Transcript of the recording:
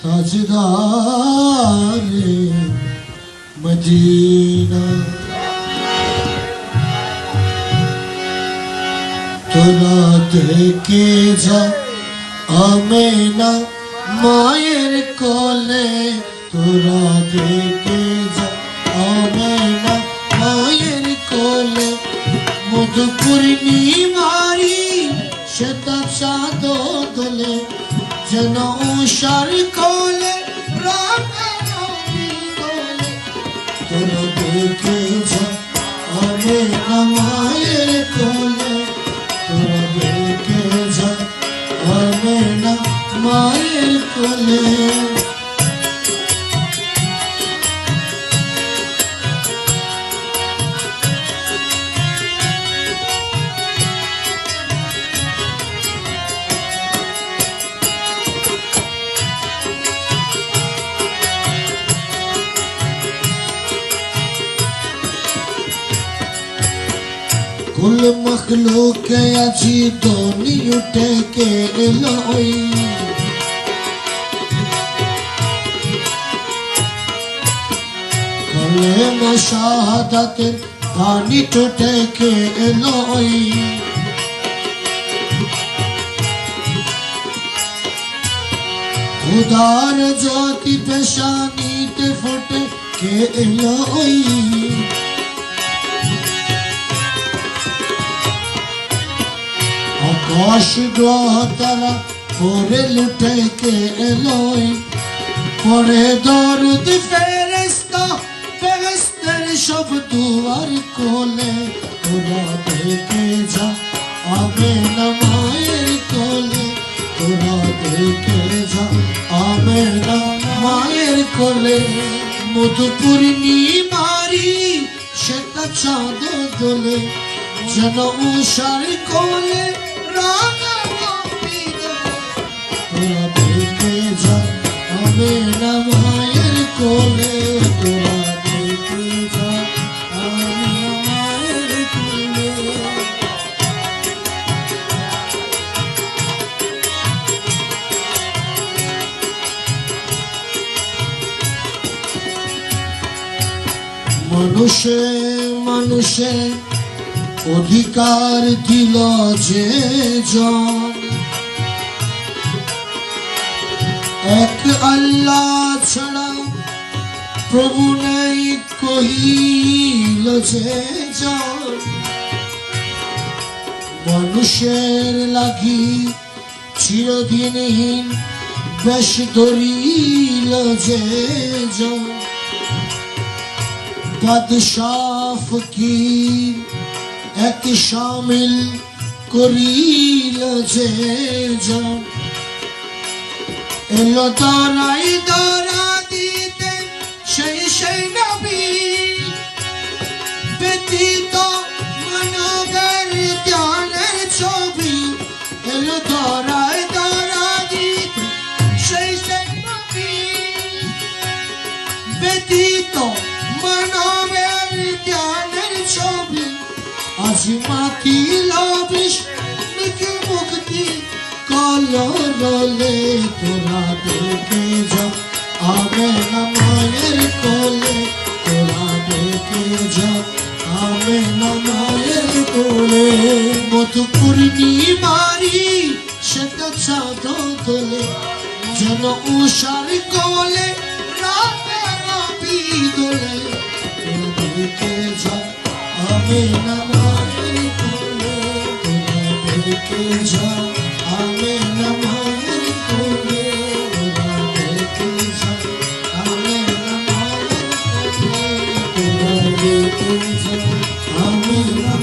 ताजदारे Medina तोरा देखे जा आमेना मायर कोले तोरा देखे जा आमेना मायर कोले मधुपुरनी मारी शता चादो दले जन उषार कोले तोरा देखे जा आमेना मायर कोले तोरा देखे जा आमेना मायर कोले कुल मखलूक अजी दोनी उठे के लोई कले मुशाहदत दानी टूटे के लोई उदार ज्योति पेशानी ते फुटे के लोई आकाश द्वाह तारा पूरे लुटे के लोई पढ़े दौरुद फेरिस्ता बेहस्तर शब दुआर कोले तोरा देखे जा आमेना मायर कोले तोरा देखे जा आमेना मायर कोले मधुपुरनी मारी शता चादो दोले जन उषार कोले तोरा देखे जा आमेना मायर कोले तोरा देखे जा आमेना मायर कोले মানুষে মানুষে অধিকার দিল যে জন এক আল্লাহ ছাড়া প্রভু নেই কহিল যে জন মানুষের লাগি চিরদিনহীন বেশ ধরিল যে জন বাদশাহ ফকির এক শামিল করিল যে জন এলো দরাই দরা দিতে সেই সেই নবী ব্যতীত মানবের ধ্যানের ছবি এলো দরাই দরা দিতে সেই সেই নবী ব্যতীত মানবের ধ্যানের ছবি আজি মাতিল বিষ্ণুকে মুক্তি কলরলে তোরা দেখে যা আমেনা মায়ের কোলে তোরা দেখে যা আমেনা মায়ের কোলে মধুপুরনি মারি শতা চাদো দোলে যেন উষার কোলে রাতে রাবি দোলে তোরা দেখে যা আমেনা মায়ের কোলে তোরা দেখে যা আমেনা মায়ের কোলে তোরা দেখে যা আমেনা মায়ের কোলে তোরা দেখে যা আমেনা